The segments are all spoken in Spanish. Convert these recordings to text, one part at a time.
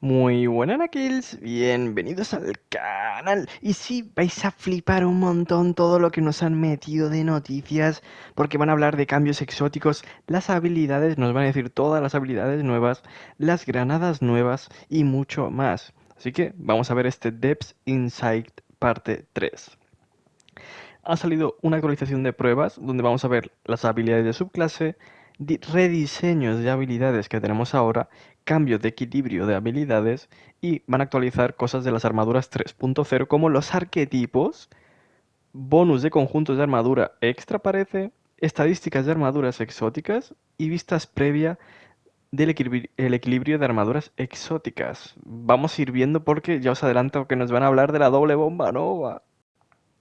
Muy buenas, Nakils, bienvenidos al canal. Y sí, vais a flipar un montón todo lo que nos han metido de noticias, porque van a hablar de cambios exóticos, las habilidades, nos van a decir todas las habilidades nuevas, las granadas nuevas y mucho más. Así que vamos a ver este Depths Insight parte 3. Ha salido una actualización de pruebas donde vamos a ver las habilidades de subclase, rediseños de habilidades que tenemos ahora, cambios de equilibrio de habilidades y van a actualizar cosas de las armaduras 3.0 como los arquetipos, bonus de conjuntos de armadura extra parece, estadísticas de armaduras exóticas y vistas previa del el equilibrio de armaduras exóticas. Vamos a ir viendo porque ya os adelanto que nos van a hablar de la doble bomba nova.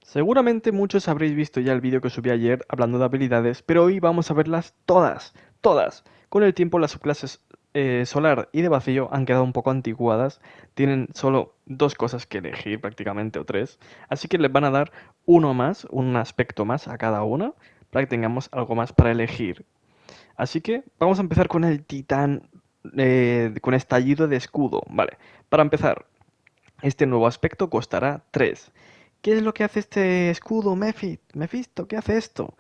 Seguramente muchos habréis visto ya el vídeo que subí ayer hablando de habilidades, pero hoy vamos a verlas todas, todas. Con el tiempo las subclases solar y de vacío han quedado un poco anticuadas, tienen solo dos cosas que elegir prácticamente o tres, así que les van a dar uno más, un aspecto más a cada una, para que tengamos algo más para elegir. Así que vamos a empezar con el titán con estallido de escudo, vale. Para empezar, este nuevo aspecto costará 3. ¿Qué es lo que hace este escudo, Mephisto? ¿Qué hace esto?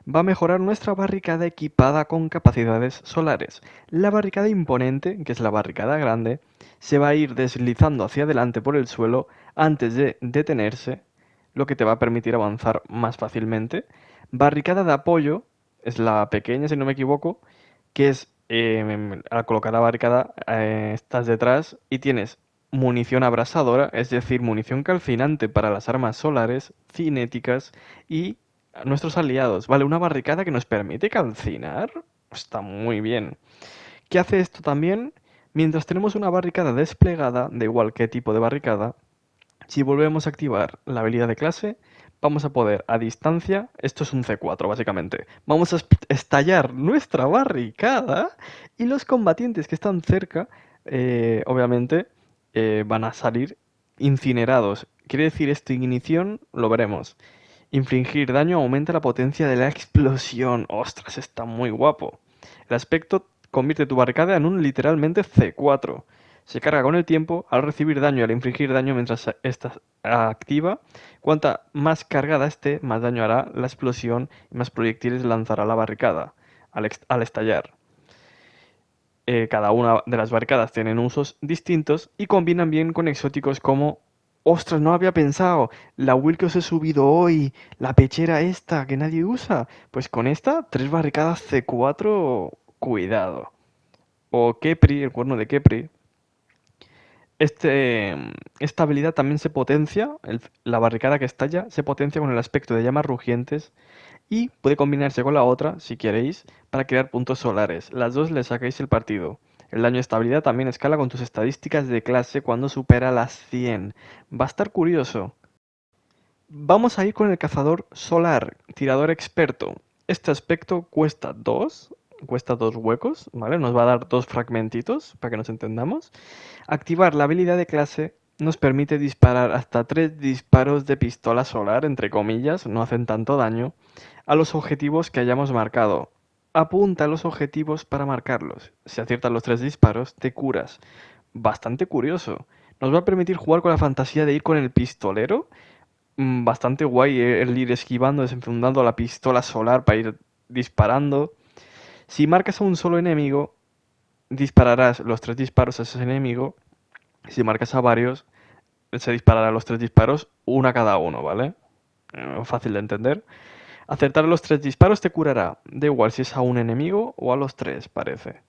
Va a mejorar nuestra barricada equipada con capacidades solares. La barricada imponente, que es la barricada grande, se va a ir deslizando hacia adelante por el suelo antes de detenerse, lo que te va a permitir avanzar más fácilmente. Barricada de apoyo, es la pequeña si no me equivoco, que es al colocar la barricada estás detrás y tienes munición abrasadora, es decir, munición calcinante para las armas solares, cinéticas y a nuestros aliados. Vale, una barricada que nos permite calcinar. Está muy bien. ¿Qué hace esto también? Mientras tenemos una barricada desplegada, da igual qué tipo de barricada, si volvemos a activar la habilidad de clase, vamos a poder a distancia, esto es un C4 básicamente, vamos a estallar nuestra barricada y los combatientes que están cerca, obviamente, van a salir incinerados. ¿Quiere decir esto ignición? Lo veremos. Infligir daño aumenta la potencia de la explosión. ¡Ostras! Está muy guapo. El aspecto convierte tu barricada en un literalmente C4. Se carga con el tiempo al recibir daño y al infligir daño mientras está activa. Cuanta más cargada esté, más daño hará la explosión y más proyectiles lanzará la barricada al estallar. Cada una de las barricadas tienen usos distintos y combinan bien con exóticos como ostras, no había pensado, la Will que os he subido hoy, la pechera esta que nadie usa. Pues con esta, tres barricadas C4, cuidado. O Kepri, el cuerno de Kepri. Este, esta habilidad también se potencia, la barricada que estalla se potencia con el aspecto de llamas rugientes y puede combinarse con la otra, si queréis, para crear puntos solares. Las dos le sacáis el partido. El daño de estabilidad también escala con tus estadísticas de clase cuando supera las 100. Va a estar curioso. Vamos a ir con el cazador solar, tirador experto. Este aspecto cuesta dos huecos, ¿vale? Nos va a dar dos fragmentitos para que nos entendamos. Activar la habilidad de clase nos permite disparar hasta 3 disparos de pistola solar, entre comillas, no hacen tanto daño, a los objetivos que hayamos marcado. Apunta a los objetivos para marcarlos. Si aciertas los 3 disparos, te curas. Bastante curioso. Nos va a permitir jugar con la fantasía de ir con el pistolero. Bastante guay el ir esquivando, desenfundando la pistola solar para ir disparando. Si marcas a un solo enemigo, dispararás los 3 disparos a ese enemigo. Si marcas a varios, se disparará los 3 disparos, una cada uno, ¿vale? Fácil de entender. Acertar los 3 disparos te curará. Da igual si es a un enemigo o a los 3, parece.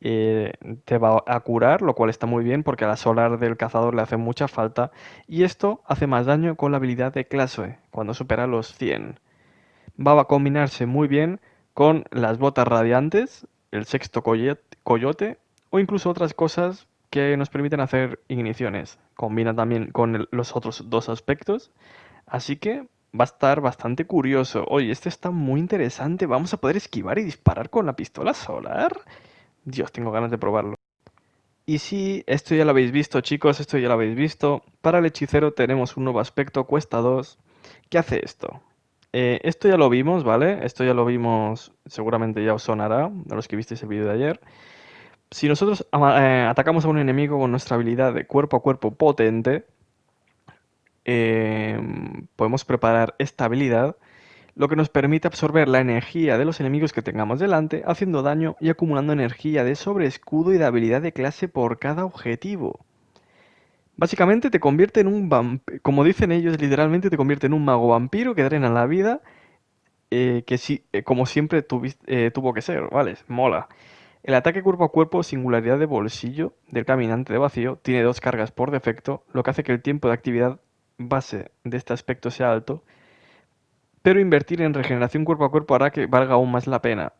Eh, Te va a curar, lo cual está muy bien porque a la solar del cazador le hace mucha falta. Y esto hace más daño con la habilidad de clase, cuando supera los 100. Va a combinarse muy bien con las botas radiantes, el sexto coyote o incluso otras cosas que nos permiten hacer igniciones. Combina también con los otros dos aspectos, así que va a estar bastante curioso. Oye, este está muy interesante. Vamos a poder esquivar y disparar con la pistola solar. Dios, tengo ganas de probarlo. Y sí, esto ya lo habéis visto, chicos, esto ya lo habéis visto. Para el hechicero tenemos un nuevo aspecto, cuesta 2. ¿Qué hace esto? Esto ya lo vimos, ¿vale? Esto ya lo vimos, seguramente ya os sonará, de los que visteis el vídeo de ayer. Si nosotros atacamos a un enemigo con nuestra habilidad de cuerpo a cuerpo potente, podemos preparar esta habilidad, lo que nos permite absorber la energía de los enemigos que tengamos delante, haciendo daño y acumulando energía de sobreescudo y de habilidad de clase por cada objetivo. Básicamente te convierte en un vampiro, como dicen ellos, literalmente te convierte en un mago vampiro que drena la vida, que sí, como siempre tuvo que ser, ¿vale? Mola. El ataque cuerpo a cuerpo, singularidad de bolsillo del caminante de vacío, tiene dos cargas por defecto, lo que hace que el tiempo de actividad base de este aspecto sea alto, pero invertir en regeneración cuerpo a cuerpo hará que valga aún más la pena.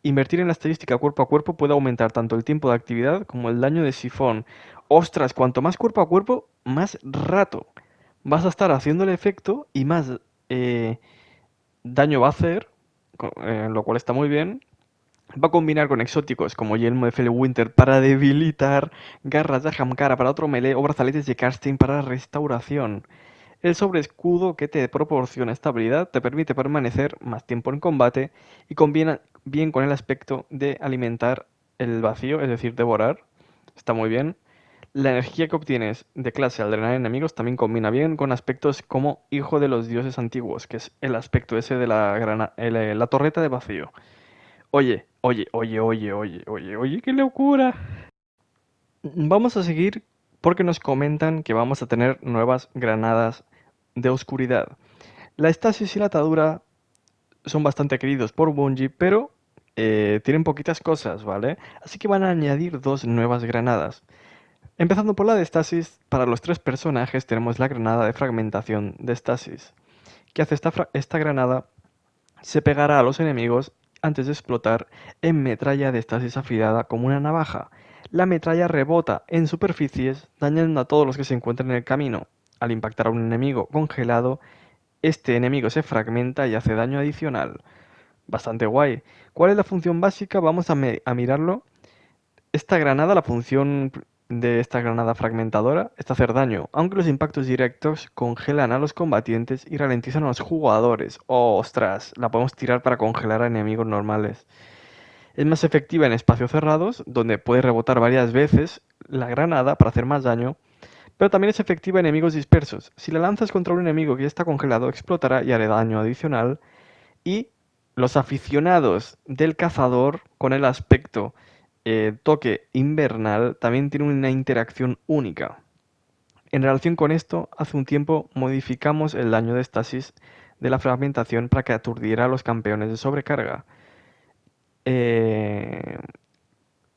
Invertir en la estadística cuerpo a cuerpo puede aumentar tanto el tiempo de actividad como el daño de sifón. Ostras, cuanto más cuerpo a cuerpo, más rato vas a estar haciendo el efecto y más eh, daño va a hacer, lo cual está muy bien. Va a combinar con exóticos como Yelmo de Fellwinter para debilitar, garras de Hamkara para otro melee o brazaletes de Karstein para restauración. El sobreescudo que te proporciona esta habilidad te permite permanecer más tiempo en combate y combina bien con el aspecto de alimentar el vacío, es decir, devorar. Está muy bien. La energía que obtienes de clase al drenar enemigos también combina bien con aspectos como Hijo de los Dioses Antiguos, que es el aspecto ese de la torreta de vacío. Oye, oye, oye, oye, oye, oye, oye, qué locura. Vamos a seguir porque nos comentan que vamos a tener nuevas granadas de oscuridad. La estasis y la atadura son bastante queridos por Bungie, pero tienen poquitas cosas, ¿vale? Así que van a añadir dos nuevas granadas. Empezando por la de estasis, para los tres personajes tenemos la granada de fragmentación de estasis. ¿Qué hace esta granada? Se pegará a los enemigos antes de explotar en metralla de estasis afilada como una navaja. La metralla rebota en superficies, dañando a todos los que se encuentran en el camino. Al impactar a un enemigo congelado, este enemigo se fragmenta y hace daño adicional. Bastante guay. ¿Cuál es la función básica? Vamos a mirarlo. Esta granada, la función de esta granada fragmentadora es hacer daño, aunque los impactos directos congelan a los combatientes y ralentizan a los jugadores. ¡Oh, ostras! La podemos tirar para congelar a enemigos normales. Es más efectiva en espacios cerrados, donde puede rebotar varias veces la granada para hacer más daño, pero también es efectiva en enemigos dispersos. Si la lanzas contra un enemigo que ya está congelado, explotará y hará daño adicional. Y los aficionados del cazador, con el aspecto toque invernal, también tienen una interacción única. En relación con esto, hace un tiempo modificamos el daño de estasis de la fragmentación para que aturdiera a los campeones de sobrecarga, eh,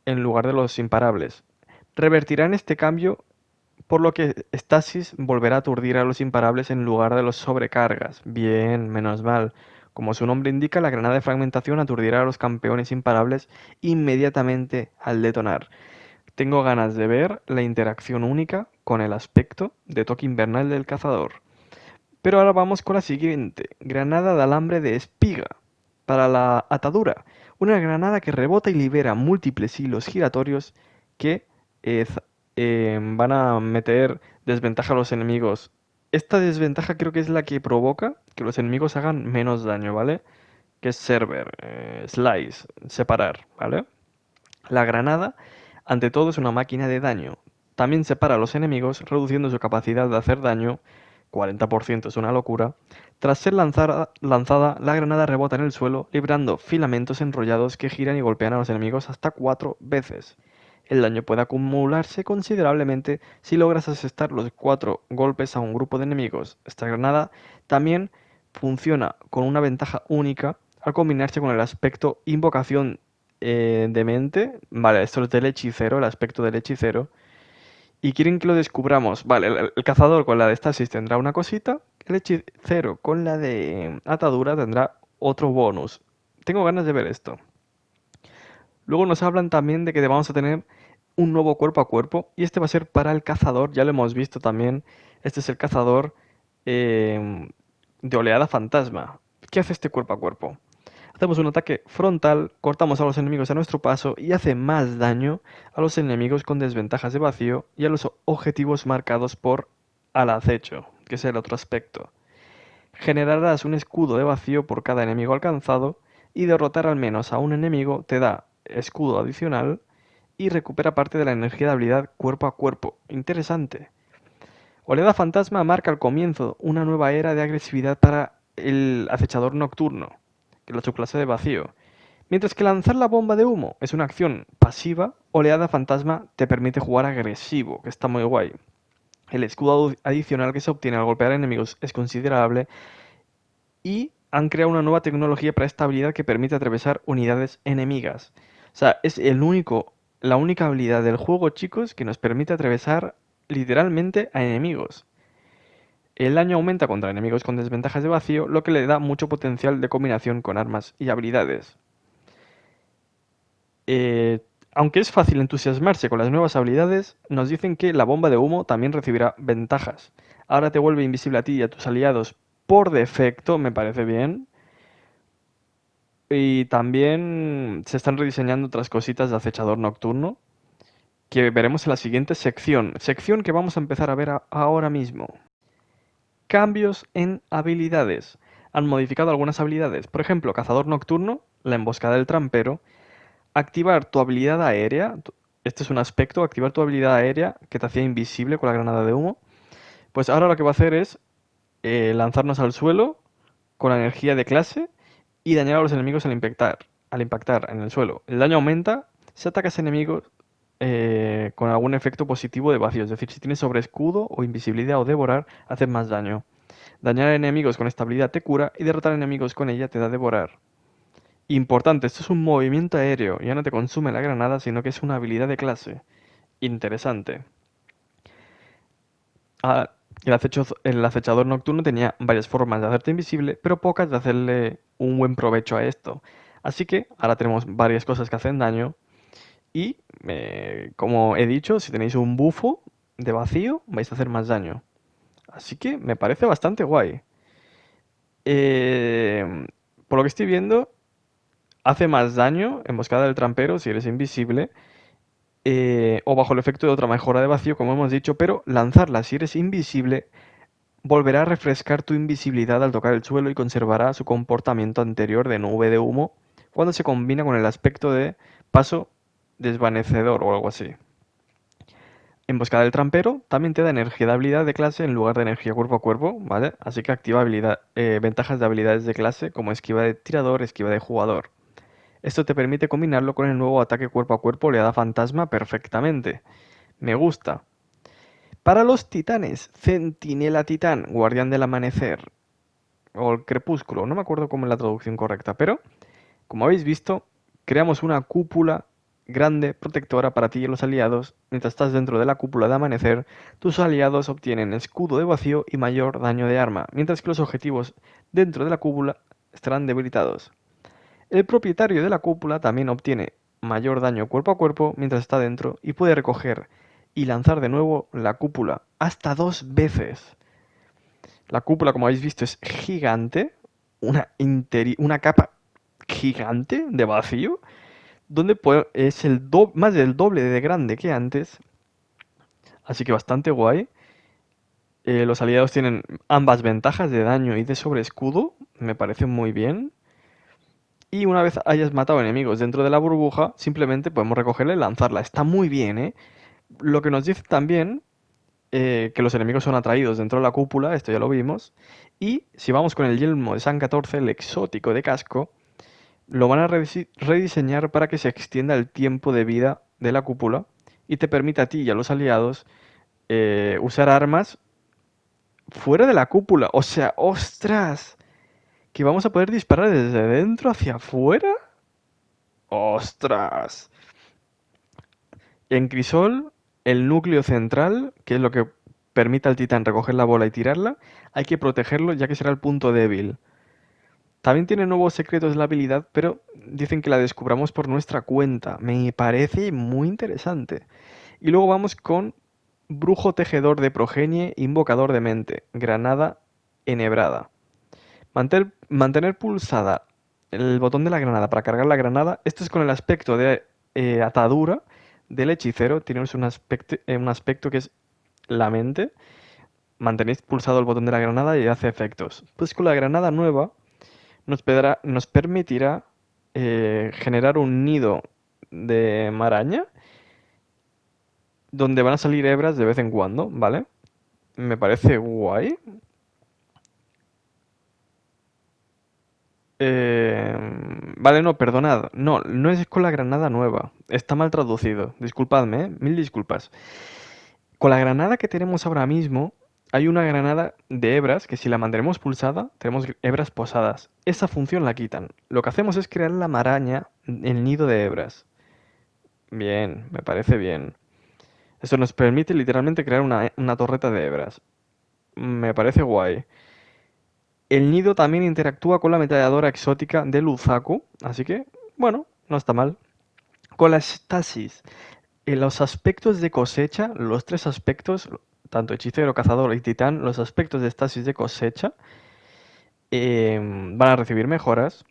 en lugar de los imparables. Revertirán este cambio, por lo que Stasis volverá a aturdir a los imparables en lugar de los sobrecargas. Bien, menos mal. Como su nombre indica, la granada de fragmentación aturdirá a los campeones imparables inmediatamente al detonar. Tengo ganas de ver la interacción única con el aspecto de toque invernal del cazador. Pero ahora vamos con la siguiente. Granada de alambre de espiga. Para la atadura. Una granada que rebota y libera múltiples hilos giratorios que eh, z- van a meter desventaja a los enemigos. Esta desventaja creo que es la que provoca que los enemigos hagan menos daño, ¿vale? Que es server, slice, separar, ¿vale? La granada, ante todo, es una máquina de daño. También separa a los enemigos, reduciendo su capacidad de hacer daño, 40% es una locura. Tras ser lanzada, la granada rebota en el suelo, librando filamentos enrollados que giran y golpean a los enemigos hasta 4 veces. El daño puede acumularse considerablemente si logras asestar los 4 golpes a un grupo de enemigos. Esta granada también funciona con una ventaja única al combinarse con el aspecto invocación de mente. Vale, esto es del hechicero, el aspecto del hechicero. Y quieren que lo descubramos. Vale, el cazador con la de estasis tendrá una cosita. El hechicero con la de atadura tendrá otro bonus. Tengo ganas de ver esto. Luego nos hablan también de que vamos a tener un nuevo cuerpo a cuerpo. Y este va a ser para el cazador. Ya lo hemos visto también. Este es el cazador de oleada fantasma. ¿Qué hace este cuerpo a cuerpo? Hacemos un ataque frontal, cortamos a los enemigos a nuestro paso y hace más daño a los enemigos con desventajas de vacío y a los objetivos marcados por al acecho, que es el otro aspecto. Generarás un escudo de vacío por cada enemigo alcanzado y derrotar al menos a un enemigo te da escudo adicional y recupera parte de la energía de habilidad cuerpo a cuerpo. Interesante. Oleada Fantasma marca el comienzo, una nueva era de agresividad para el acechador nocturno, que es su clase de vacío. Mientras que lanzar la bomba de humo es una acción pasiva, Oleada Fantasma te permite jugar agresivo, que está muy guay. El escudo adicional que se obtiene al golpear enemigos es considerable y han creado una nueva tecnología para esta habilidad que permite atravesar unidades enemigas. O sea, es la única habilidad del juego, chicos, que nos permite atravesar literalmente a enemigos. El daño aumenta contra enemigos con desventajas de vacío, lo que le da mucho potencial de combinación con armas y habilidades. Eh, Aunque es fácil entusiasmarse con las nuevas habilidades, nos dicen que la bomba de humo también recibirá ventajas. Ahora te vuelve invisible a ti y a tus aliados por defecto, me parece bien. Y también se están rediseñando otras cositas de acechador nocturno que veremos en la siguiente sección. Sección que vamos a empezar a ver ahora mismo. Cambios en habilidades. Han modificado algunas habilidades. Por ejemplo, cazador nocturno, la emboscada del trampero. Activar tu habilidad aérea. Este es un aspecto, activar tu habilidad aérea que te hacía invisible con la granada de humo. Pues ahora lo que va a hacer es lanzarnos al suelo con la energía de clase y dañar a los enemigos al impactar en el suelo. El daño aumenta si atacas enemigos con algún efecto positivo de vacío. Es decir, si tienes sobre escudo o invisibilidad o devorar, haces más daño. Dañar a enemigos con esta habilidad te cura y derrotar a enemigos con ella te da devorar. Importante, esto es un movimiento aéreo, ya no te consume la granada, sino que es una habilidad de clase. Interesante. Ah, el acechador nocturno tenía varias formas de hacerte invisible, pero pocas de hacerle un buen provecho a esto. Así que ahora tenemos varias cosas que hacen daño y, como he dicho, si tenéis un bufo de vacío, vais a hacer más daño. Así que me parece bastante guay. Eh, por lo que estoy viendo, hace más daño emboscada del trampero si eres invisible o bajo el efecto de otra mejora de vacío, como hemos dicho, pero lanzarla si eres invisible volverá a refrescar tu invisibilidad al tocar el suelo y conservará su comportamiento anterior de nube de humo cuando se combina con el aspecto de paso desvanecedor o algo así. Emboscada del trampero también te da energía de habilidad de clase en lugar de energía cuerpo a cuerpo, ¿vale? Así que activa ventajas de habilidades de clase como esquiva de tirador, esquiva de jugador. Esto te permite combinarlo con el nuevo ataque cuerpo a cuerpo oleada fantasma perfectamente. Me gusta. Para los titanes, Centinela Titán, Guardián del Amanecer o el Crepúsculo, no me acuerdo cómo es la traducción correcta, pero como habéis visto, creamos una cúpula grande protectora para ti y los aliados. Mientras estás dentro de la cúpula de Amanecer, tus aliados obtienen escudo de vacío y mayor daño de arma, mientras que los objetivos dentro de la cúpula estarán debilitados. El propietario de la cúpula también obtiene mayor daño cuerpo a cuerpo mientras está dentro y puede recoger y lanzar de nuevo la cúpula hasta 2 veces. La cúpula, como habéis visto, es gigante, una capa gigante de vacío, donde es más del doble de grande que antes, así que bastante guay. Los aliados tienen ambas ventajas de daño y de sobreescudo, me parece muy bien. Y una vez hayas matado enemigos dentro de la burbuja, simplemente podemos recogerla y lanzarla. Está muy bien, ¿eh? Lo que nos dice también que los enemigos son atraídos dentro de la cúpula, esto ya lo vimos. Y si vamos con el yelmo de San 14, el exótico de casco, lo van a rediseñar para que se extienda el tiempo de vida de la cúpula y te permita a ti y a los aliados usar armas fuera de la cúpula. O sea, ostras, que vamos a poder disparar desde dentro hacia afuera. Ostras. En Crisol, el núcleo central, que es lo que permite al titán recoger la bola y tirarla, hay que protegerlo ya que será el punto débil. También tiene nuevos secretos la habilidad, pero dicen que la descubramos por nuestra cuenta. Me parece muy interesante. Y luego vamos con Brujo Tejedor de Progenie, Invocador de Mente, Granada Enhebrada. Mantener pulsada el botón de la granada para cargar la granada. Esto es con el aspecto de atadura del hechicero. Tiene un aspecto que es la mente. Mantenéis pulsado el botón de la granada y hace efectos. Pues con la granada nueva nos permitirá generar un nido de maraña donde van a salir hebras de vez en cuando, ¿vale? Me parece guay. Eh, vale, no, perdonad. No, no es con la granada nueva. Está mal traducido. Disculpadme, ¿eh? Mil disculpas. Con la granada que tenemos ahora mismo, hay una granada de hebras que si la mantenemos pulsada, tenemos hebras posadas. Esa función la quitan. Lo que hacemos es crear la maraña, el nido de hebras. Bien, me parece bien. Esto nos permite literalmente crear una torreta de hebras. Me parece guay. El nido también interactúa con la ametralladora exótica de Luzaku, así que, bueno, no está mal. Con la estasis, en los aspectos de cosecha, los tres aspectos, tanto hechicero, cazador y titán, los aspectos de estasis de cosecha van a recibir mejoras.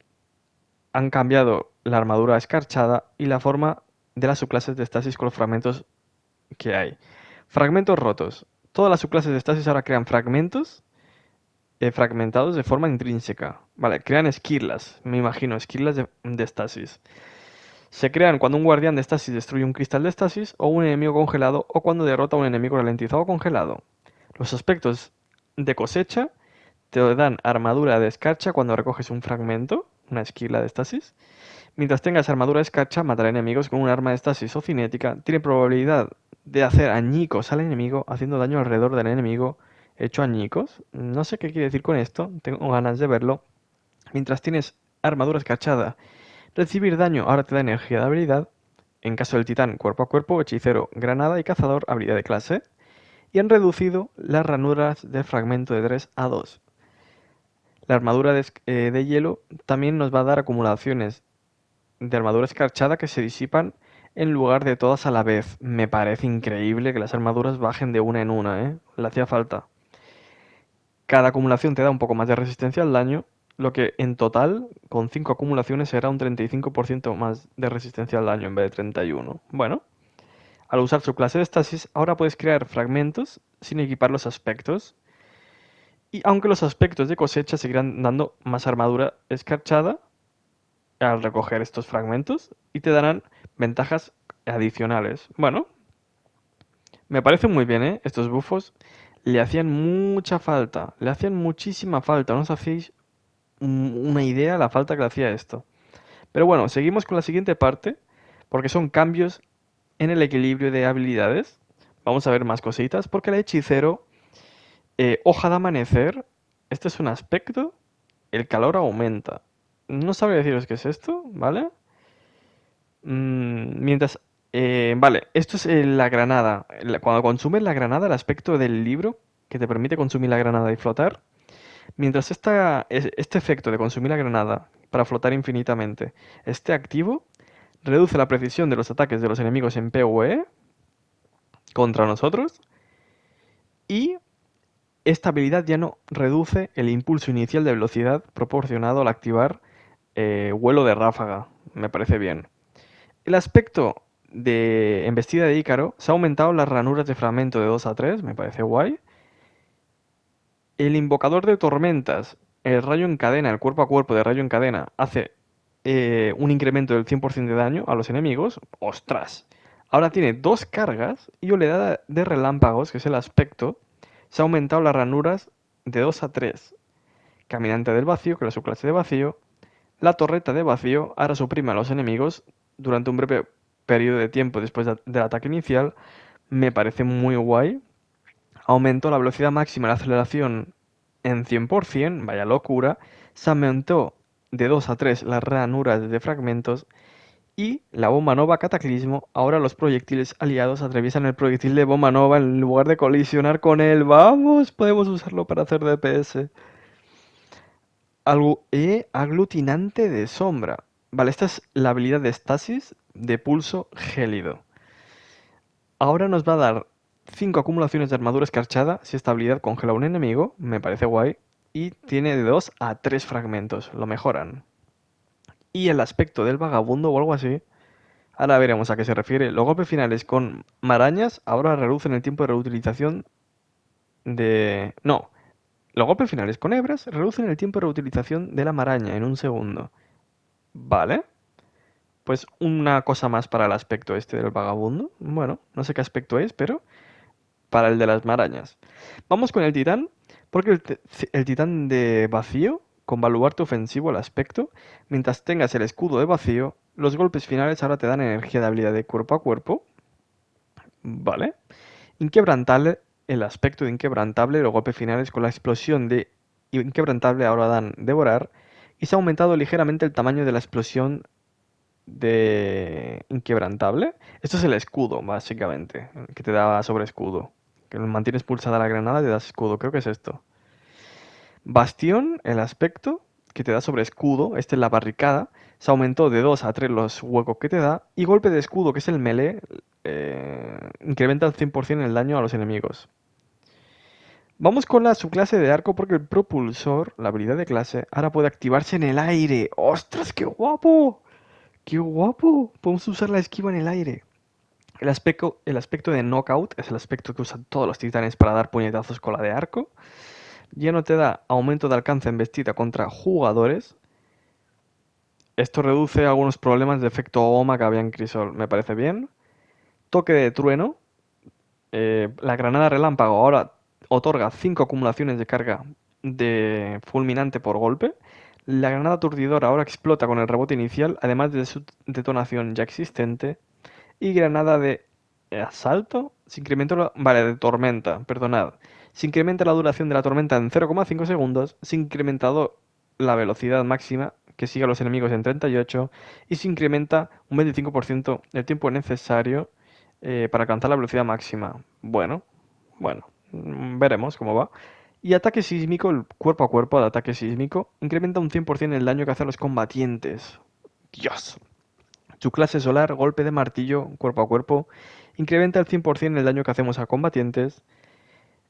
Han cambiado la armadura escarchada y la forma de las subclases de estasis con los fragmentos que hay. Fragmentos rotos. Todas las subclases de estasis ahora crean fragmentos fragmentados de forma intrínseca. Vale, crean esquirlas, me imagino, esquirlas de estasis. Se crean cuando un guardián de estasis destruye un cristal de estasis o un enemigo congelado o cuando derrota a un enemigo ralentizado o congelado. Los aspectos de cosecha te dan armadura de escarcha cuando recoges un fragmento, una esquirla de estasis. Mientras tengas armadura de escarcha, matará enemigos con un arma de estasis o cinética. Tiene probabilidad de hacer añicos al enemigo, haciendo daño alrededor del enemigo hecho añicos. No sé qué quiere decir con esto, tengo ganas de verlo. Mientras tienes armadura escarchada, recibir daño ahora te da energía de habilidad. En caso del titán, cuerpo a cuerpo, hechicero, granada y cazador, habilidad de clase. Y han reducido las ranuras de fragmento de 3 a 2. La armadura de hielo también nos va a dar acumulaciones de armadura escarchada que se disipan en lugar de todas a la vez. Me parece increíble que las armaduras bajen de una en una, ¿eh? Le hacía falta. Cada acumulación te da un poco más de resistencia al daño, lo que en total, con 5 acumulaciones, será un 35% más de resistencia al daño en vez de 31. Bueno, al usar su clase de estasis, ahora puedes crear fragmentos sin equipar los aspectos. Y aunque los aspectos de cosecha seguirán dando más armadura escarchada, al recoger estos fragmentos y te darán ventajas adicionales. Bueno, me parece muy bien, ¿eh? Estos bufos le hacían mucha falta, le hacían muchísima falta. No os hacéis una idea la falta que le hacía esto. Pero bueno, seguimos con la siguiente parte, porque son cambios en el equilibrio de habilidades. Vamos a ver más cositas, porque el hechicero, hoja de amanecer, este es un aspecto, el calor aumenta. No sabría deciros qué es esto, ¿vale? Mientras... vale, esto es la granada. Cuando consumes la granada, el aspecto del libro que te permite consumir la granada y flotar. Mientras este efecto de consumir la granada para flotar infinitamente esté activo, reduce la precisión de los ataques de los enemigos en PvE contra nosotros. Y esta habilidad ya no reduce el impulso inicial de velocidad proporcionado al activar vuelo de ráfaga. Me parece bien. El aspecto de embestida de Ícaro se ha aumentado las ranuras de fragmento de 2 a 3, me parece guay. El invocador de tormentas, el rayo en cadena, el cuerpo a cuerpo de rayo en cadena, hace un incremento del 100% de daño a los enemigos. ¡Ostras! Ahora tiene dos cargas y oleada de relámpagos, que es el aspecto. Se ha aumentado las ranuras de 2 a 3. Caminante del vacío, que es su clase de vacío. La torreta de vacío ahora suprime a los enemigos durante un breve periodo de tiempo después del ataque inicial. Me parece muy guay. Aumentó la velocidad máxima de la aceleración en 100%, vaya locura. Se aumentó de 2 a 3 las ranuras de fragmentos. Y la bomba nova cataclismo, ahora los proyectiles aliados atraviesan el proyectil de bomba nova en lugar de colisionar con él. ¡Vamos! Podemos usarlo para hacer DPS. Algo aglutinante de sombra. Vale, esta es la habilidad de estasis de pulso gélido. Ahora nos va a dar 5 acumulaciones de armadura escarchada si esta habilidad congela a un enemigo. Me parece guay. Y tiene de 2 a 3 fragmentos. Lo mejoran. Y el aspecto del vagabundo o algo así. Ahora veremos a qué se refiere. Los golpes finales con marañas ahora reducen el tiempo de reutilización de... No. Los golpes finales con hebras reducen el tiempo de reutilización de la maraña en un segundo. Vale. Pues una cosa más para el aspecto este del vagabundo. Bueno, no sé qué aspecto es, pero para el de las marañas. Vamos con el titán, porque el titán de vacío, con baluarte ofensivo al aspecto, mientras tengas el escudo de vacío, los golpes finales ahora te dan energía de habilidad de cuerpo a cuerpo. Vale. Inquebrantable, el aspecto de inquebrantable, los golpes finales con la explosión de inquebrantable ahora dan devorar. Y se ha aumentado ligeramente el tamaño de la explosión de inquebrantable. Esto es el escudo, básicamente, que te da sobre escudo. Que mantienes pulsada la granada y te das escudo. Creo que es esto. Bastión, el aspecto que te da sobre escudo. Este es la barricada. Se aumentó de 2 a 3 los huecos que te da. Y golpe de escudo, que es el melee, incrementa al 100% el daño a los enemigos. Vamos con la subclase de arco porque el propulsor, la habilidad de clase, ahora puede activarse en el aire. ¡Ostras, qué guapo! ¡Qué guapo! Podemos usar la esquiva en el aire. El aspecto de knockout es el aspecto que usan todos los titanes para dar puñetazos con la de arco. Ya no te da aumento de alcance en embestida contra jugadores. Esto reduce algunos problemas de efecto goma que había en Crisol. Me parece bien. Toque de trueno. La granada relámpago ahora otorga 5 acumulaciones de carga de fulminante por golpe. La granada aturdidora ahora explota con el rebote inicial, además de su detonación ya existente. Y granada de asalto. Vale, de tormenta, perdonad. Se incrementa la duración de la tormenta en 0,5 segundos. Se ha incrementado la velocidad máxima que sigue a los enemigos en 38. Y se incrementa un 25% el tiempo necesario para alcanzar la velocidad máxima. Bueno, veremos cómo va. Y ataque sísmico, el cuerpo a cuerpo de ataque sísmico, incrementa un 100% el daño que hace a los combatientes. Dios. Su clase solar, golpe de martillo, cuerpo a cuerpo, incrementa el 100% el daño que hacemos a combatientes.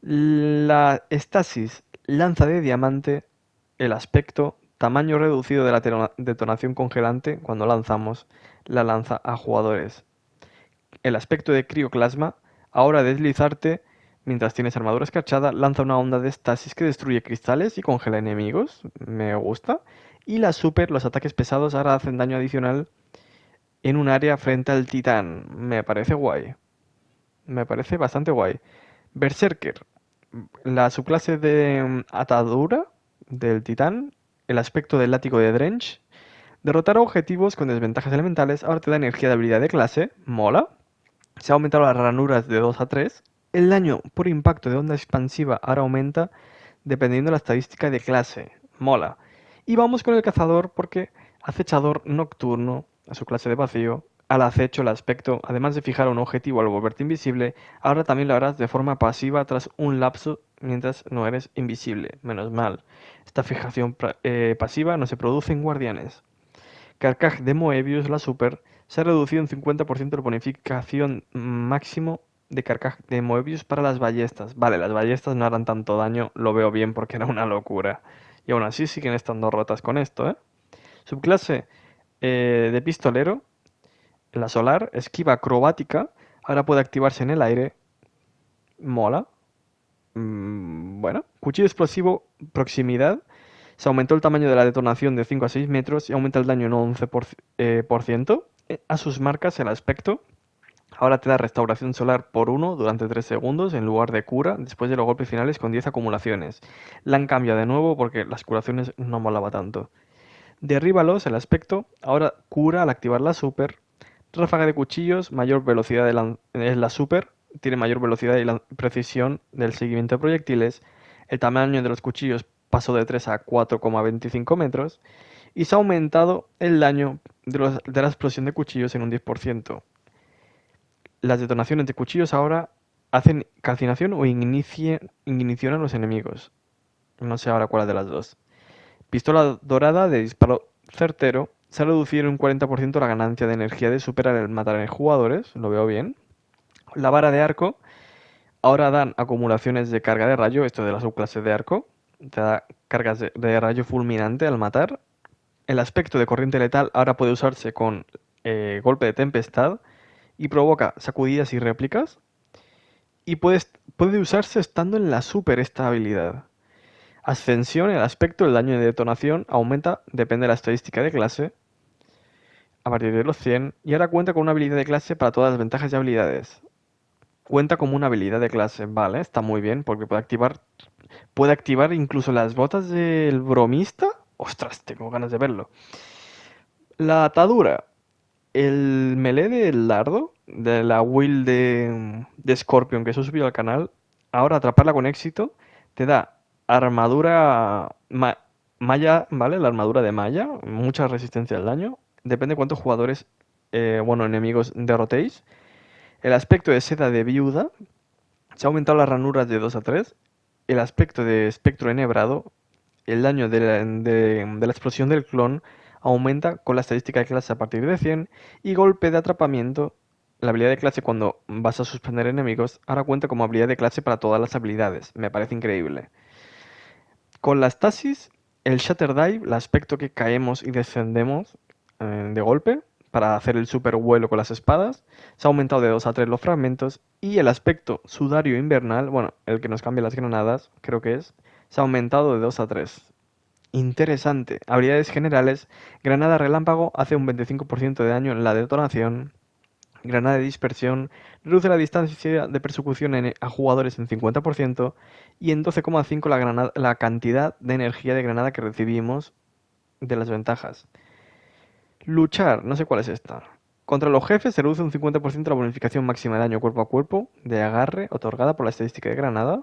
La estasis, lanza de diamante, el aspecto, tamaño reducido de la detonación congelante cuando lanzamos la lanza a jugadores. El aspecto de crioclasma, ahora deslizarte mientras tienes armadura escarchada, lanza una onda de estasis que destruye cristales y congela enemigos. Me gusta. Y la super, los ataques pesados ahora hacen daño adicional en un área frente al titán. Me parece guay. Me parece bastante guay. Berserker. La subclase de atadura del titán. El aspecto del látigo de Drench. Derrotar a objetivos con desventajas elementales. Ahora te da energía de habilidad de clase. Mola. Se ha aumentado las ranuras de 2 a 3. El daño por impacto de onda expansiva ahora aumenta dependiendo de la estadística de clase. Mola. Y vamos con el cazador porque acechador nocturno, a su clase de vacío, al acecho el aspecto, además de fijar un objetivo al volverte invisible, ahora también lo harás de forma pasiva tras un lapso mientras no eres invisible. Menos mal. Esta fijación pasiva no se produce en guardianes. Carcaj de Moebius, la super, se ha reducido un 50% la bonificación máximo de Carcaj de Moebius para las ballestas. Vale, las ballestas no harán tanto daño, lo veo bien porque era una locura. Y aún así siguen estando rotas con esto, ¿eh? Subclase de pistolero, la solar, esquiva acrobática, ahora puede activarse en el aire. Mola. Bueno, cuchillo explosivo, proximidad. Se aumentó el tamaño de la detonación de 5 a 6 metros y aumenta el daño en un 11%. A sus marcas, el aspecto. Ahora te da restauración solar por 1 durante 3 segundos en lugar de cura después de los golpes finales con 10 acumulaciones. La han cambiado de nuevo porque las curaciones no molaba tanto. Derríbalos, el aspecto. Ahora cura al activar la super. Ráfaga de cuchillos, mayor velocidad es la super. Tiene mayor velocidad y precisión del seguimiento de proyectiles. El tamaño de los cuchillos pasó de 3 a 4,25 metros. Y se ha aumentado el daño de la explosión de cuchillos en un 10%. Las detonaciones de cuchillos ahora hacen calcinación o ignición a los enemigos. No sé ahora cuál de las dos. Pistola dorada de disparo certero. Se ha reducido en un 40% la ganancia de energía de superar el matar a jugadores. Lo veo bien. La vara de arco. Ahora dan acumulaciones de carga de rayo. Esto de la subclase de arco. Te da cargas de rayo fulminante al matar. El aspecto de corriente letal ahora puede usarse con golpe de tempestad. Y provoca sacudidas y réplicas. Y puede usarse estando en la super esta habilidad. Ascensión, el aspecto, el daño de detonación aumenta, depende de la estadística de clase. a partir de los 100 y ahora cuenta con una habilidad de clase para todas las ventajas y habilidades. Cuenta como una habilidad de clase, vale, está muy bien porque puede activar incluso las botas del bromista. Ostras, tengo ganas de verlo. La atadura, el melee del dardo, de la Will de Scorpion que se ha subido al canal, ahora atraparla con éxito, te da armadura malla, ¿vale? La armadura de malla, mucha resistencia al daño, depende de cuántos jugadores, bueno, enemigos derrotéis. El aspecto de seda de viuda, se ha aumentado las ranuras de 2 a 3. El aspecto de espectro enhebrado, el daño de la explosión del clon aumenta con la estadística de clase a partir de 100 y golpe de atrapamiento, la habilidad de clase cuando vas a suspender enemigos, ahora cuenta como habilidad de clase para todas las habilidades. Me parece increíble. Con la estasis, el Shatter Dive, el aspecto que caemos y descendemos de golpe para hacer el super vuelo con las espadas, se ha aumentado de 2 a 3 los fragmentos y el aspecto sudario invernal, bueno, el que nos cambia las granadas, creo que es, se ha aumentado de 2 a 3. Interesante. Habilidades generales. Granada relámpago hace un 25% de daño en la detonación. Granada de dispersión reduce la distancia de persecución a jugadores en 50% y en 12,5 la cantidad de energía de granada que recibimos de las ventajas. Luchar, no sé cuál es esta. Contra los jefes se reduce un 50% la bonificación máxima de daño cuerpo a cuerpo de agarre otorgada por la estadística de granada.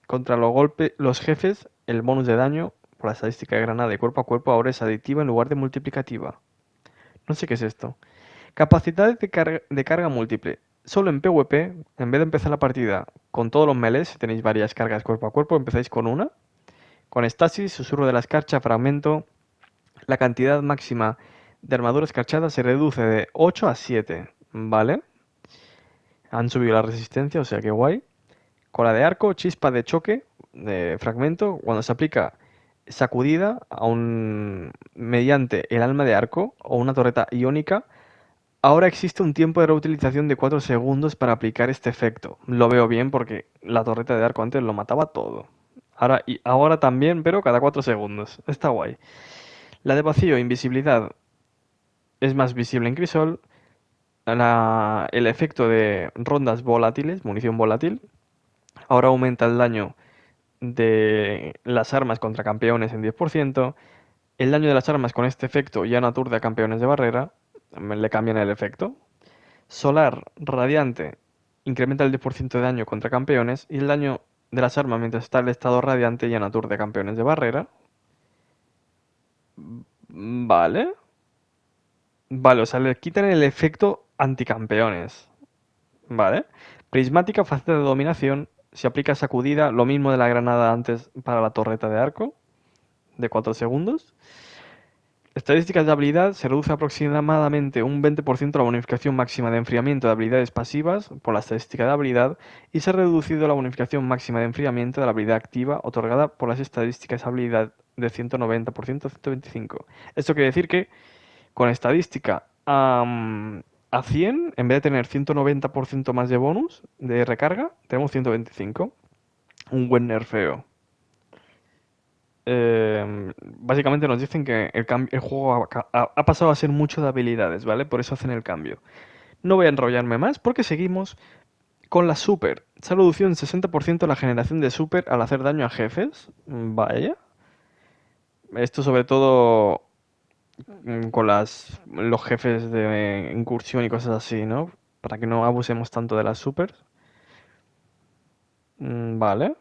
Contra los jefes, el bonus de daño por la estadística de granada de cuerpo a cuerpo ahora es aditiva en lugar de multiplicativa. No sé qué es esto. Capacidad de carga múltiple. Solo en PvP, en vez de empezar la partida con todos los melees, si tenéis varias cargas cuerpo a cuerpo, empezáis con una. Con estasis, susurro de la escarcha, fragmento, la cantidad máxima de armadura escarchada se reduce de 8 a 7. ¿Vale? Han subido la resistencia, o sea que guay. Cola de arco, chispa de choque, de fragmento, cuando se aplica sacudida mediante el alma de arco o una torreta iónica. Ahora existe un tiempo de reutilización de 4 segundos para aplicar este efecto. Lo veo bien porque la torreta de arco antes lo mataba todo. Ahora también, pero cada 4 segundos. Está guay. La de vacío, invisibilidad, es más visible en Crisol. El efecto de rondas volátiles, munición volátil, ahora aumenta el daño de las armas contra campeones en 10%. El daño de las armas con este efecto ya no aturde a campeones de barrera. Le cambian el efecto. Solar radiante incrementa el 10% de daño contra campeones y el daño de las armas mientras está el estado radiante ya no aturde campeones de barrera. Vale. Vale, o sea, le quitan el efecto anticampeones. Vale. Prismática, faceta de dominación. Se aplica sacudida, lo mismo de la granada antes para la torreta de arco, de 4 segundos. Estadísticas de habilidad, se reduce aproximadamente un 20% la bonificación máxima de enfriamiento de habilidades pasivas por la estadística de habilidad y se ha reducido la bonificación máxima de enfriamiento de la habilidad activa otorgada por las estadísticas de habilidad de 190% a 125. Esto quiere decir que con estadística a 100, en vez de tener 190% más de bonus de recarga, tenemos 125. Un buen nerfeo. Básicamente nos dicen que el juego ha pasado a ser mucho de habilidades, ¿vale? Por eso hacen el cambio. No voy a enrollarme más porque seguimos con la super. Se ha reducido en 60% la generación de super al hacer daño a jefes. Vaya. Esto sobre todo con los jefes de incursión y cosas así, ¿no? Para que no abusemos tanto de las supers. Vale.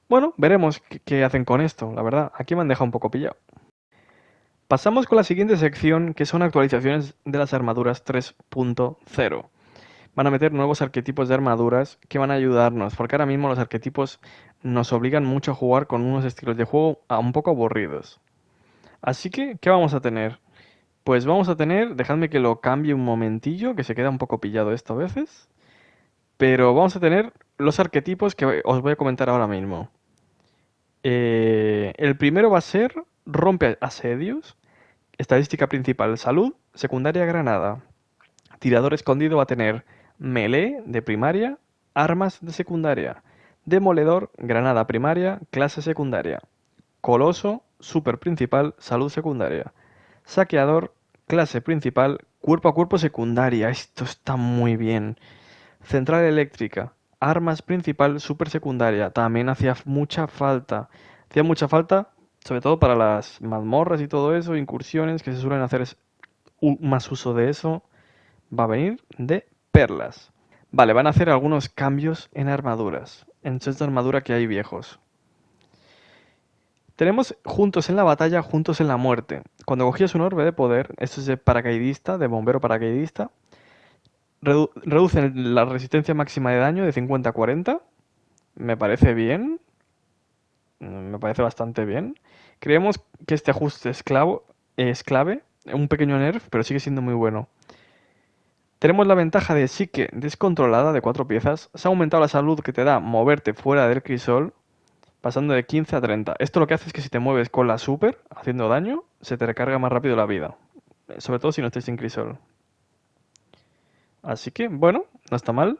Bueno, veremos qué hacen con esto, la verdad. Aquí me han dejado un poco pillado. Pasamos con la siguiente sección, que son actualizaciones de las armaduras 3.0. Van a meter nuevos arquetipos de armaduras que van a ayudarnos, porque ahora mismo los arquetipos nos obligan mucho a jugar con unos estilos de juego un poco aburridos. Así que, ¿qué vamos a tener? Pues vamos a tener, dejadme que lo cambie un momentillo, que se queda un poco pillado esto a veces, pero vamos a tener los arquetipos que os voy a comentar ahora mismo. El primero va a ser rompe asedios. Estadística principal, salud. Secundaria, granada. Tirador escondido va a tener melee de primaria, armas de secundaria. Demoledor, granada primaria, clase secundaria. Coloso, super principal, salud secundaria. Saqueador, Clase principal, cuerpo a cuerpo secundaria. Esto está muy bien. Central eléctrica. Armas principal, super secundaria. También hacía mucha falta. Hacía mucha falta, sobre todo para las mazmorras y todo eso, incursiones que se suelen hacer más uso de eso. Va a venir de perlas. Vale, van a hacer algunos cambios en armaduras. En sets de armadura que hay viejos. Tenemos juntos en la batalla, juntos en la muerte. Cuando cogías un orbe de poder, esto es de paracaidista, de bombero paracaidista, reducen la resistencia máxima de daño de 50 a 40. Me parece bien. Me parece bastante bien. Creemos que este ajuste es clave. Un pequeño nerf, pero sigue siendo muy bueno. Tenemos la ventaja de psique descontrolada de 4 piezas. Se ha aumentado la salud que te da moverte fuera del crisol, pasando de 15 a 30. Esto lo que hace es que si te mueves con la super, haciendo daño, se te recarga más rápido la vida. Sobre todo si no estáis sin crisol. Así que, bueno, no está mal.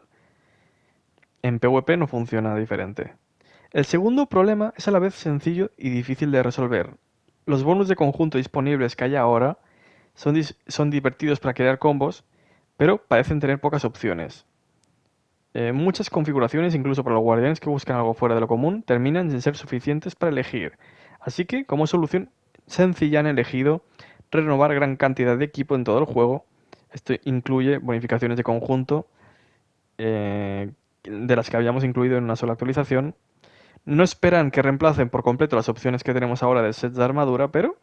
En PvP no funciona diferente. El segundo problema es a la vez sencillo y difícil de resolver. Los bonus de conjunto disponibles que hay ahora son divertidos para crear combos, pero parecen tener pocas opciones. Muchas configuraciones, incluso para los guardianes que buscan algo fuera de lo común, terminan sin ser suficientes para elegir. Así que, como solución sencilla han elegido renovar gran cantidad de equipo en todo el juego. Esto incluye bonificaciones de conjunto, de las que habíamos incluido en una sola actualización. No esperan que reemplacen por completo las opciones que tenemos ahora de sets de armadura, pero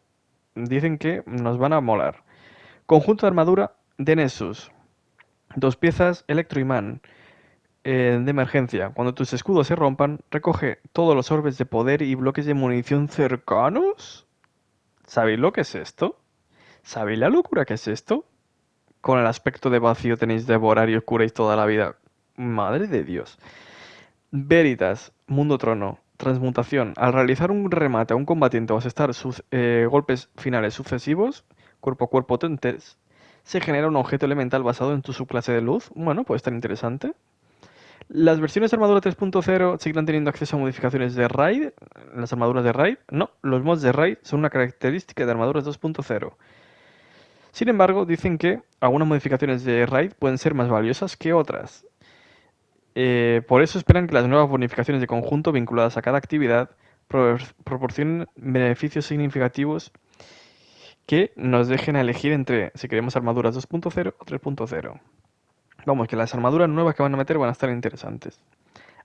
dicen que nos van a molar. Conjunto de armadura de Nessus. 2 piezas electroimán. De emergencia. Cuando tus escudos se rompan, recoge todos los orbes de poder y bloques de munición cercanos. ¿Sabéis lo que es esto? ¿Sabéis la locura que es esto? Con el aspecto de vacío tenéis devorar y os curáis toda la vida. Madre de Dios. Veritas, Mundo Trono, Transmutación. Al realizar un remate a un combatiente o asestar sus golpes finales sucesivos, cuerpo a cuerpo potentes, se genera un objeto elemental basado en tu subclase de luz. Bueno, puede estar interesante. Las versiones de armadura 3.0 seguirán teniendo acceso a modificaciones de raid. Las armaduras de raid, no. Los mods de raid son una característica de armaduras 2.0. Sin embargo, dicen que algunas modificaciones de raid pueden ser más valiosas que otras. Por eso esperan que las nuevas bonificaciones de conjunto vinculadas a cada actividad proporcionen beneficios significativos que nos dejen a elegir entre si queremos armaduras 2.0 o 3.0. Vamos, que las armaduras nuevas que van a meter van a estar interesantes.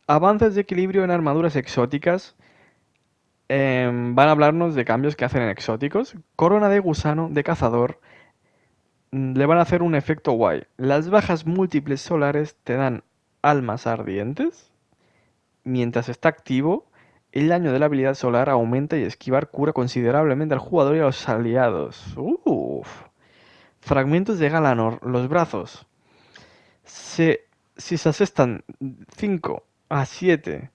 Avances de equilibrio en armaduras exóticas. Van a hablarnos de cambios que hacen en exóticos. Corona de gusano de cazador. Le van a hacer un efecto guay. Las bajas múltiples solares te dan almas ardientes. Mientras está activo, el daño de la habilidad solar aumenta y esquivar cura considerablemente al jugador y a los aliados. Uff. Fragmentos de Galanor. Los brazos. Se, si se asestan 5 a 7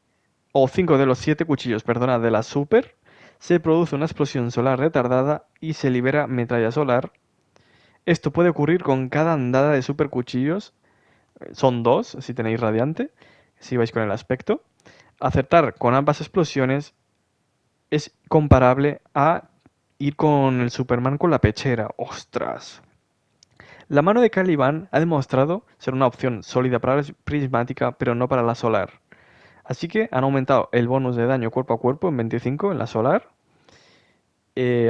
o 5 de los 7 cuchillos, perdona, de la super, se produce una explosión solar retardada y se libera metralla solar. Esto puede ocurrir con cada andada de super cuchillos. Son 2 si tenéis radiante, si vais con el aspecto. Acertar con ambas explosiones es comparable a ir con el Superman con la pechera. ¡Ostras! La mano de Caliban ha demostrado ser una opción sólida para la prismática, pero no para la solar. Así que han aumentado el bonus de daño cuerpo a cuerpo en 25 en la solar.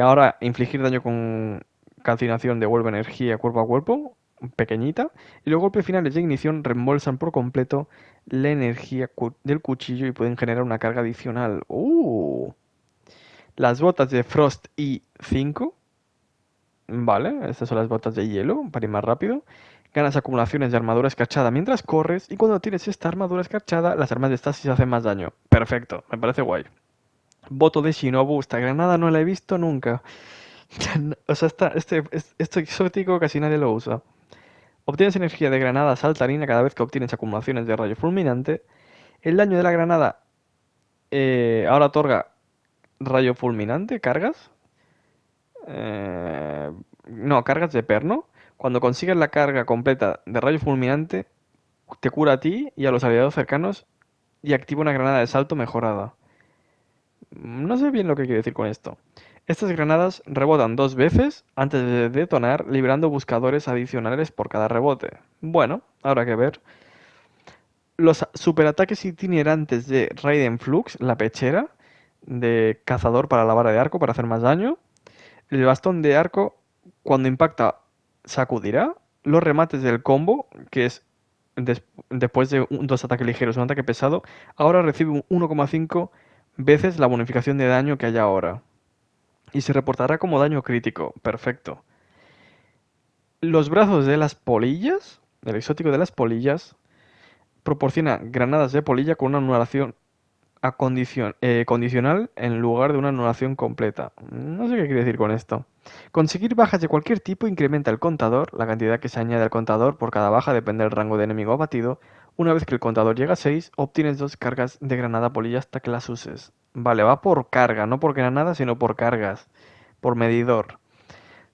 Ahora infligir daño con calcinación devuelve energía cuerpo a cuerpo, pequeñita. Y los golpes finales de ignición reembolsan por completo la energía del cuchillo y pueden generar una carga adicional. Las botas de Frost I5. Vale, estas son las botas de hielo para ir más rápido. Ganas acumulaciones de armadura escarchada mientras corres. Y cuando tienes esta armadura escarchada, las armas de estasis hacen más daño. Perfecto, me parece guay. Voto de Shinobu, esta granada no la he visto nunca. O sea, este exótico casi nadie lo usa. Obtienes energía de granada saltarina cada vez que obtienes acumulaciones de rayo fulminante. El daño de la granada ahora otorga rayo fulminante, cargas. No, cargas de perno. Cuando consigues la carga completa de rayo fulminante, te cura a ti y a los aliados cercanos y activa una granada de salto mejorada. No sé bien lo que quiere decir con esto. Estas granadas rebotan 2 veces antes de detonar, liberando buscadores adicionales por cada rebote. Bueno, habrá que ver. Los superataques itinerantes de Raiden Flux, la pechera de cazador para la vara de arco para hacer más daño. El bastón de arco, cuando impacta, sacudirá. Los remates del combo, que es después de dos ataques ligeros, un ataque pesado, ahora recibe un 1,5 veces la bonificación de daño que hay ahora. Y se reportará como daño crítico. Perfecto. Los brazos de las polillas, el exótico de las polillas, proporciona granadas de polilla con una anulación condicional en lugar de una anulación completa. No sé qué quiere decir con esto. Conseguir bajas de cualquier tipo incrementa el contador, la cantidad que se añade al contador por cada baja depende del rango de enemigo abatido. Una vez que el contador llega a 6, obtienes 2 cargas de granada polilla hasta que las uses. Vale, va por carga, no por granada, sino por cargas, por medidor.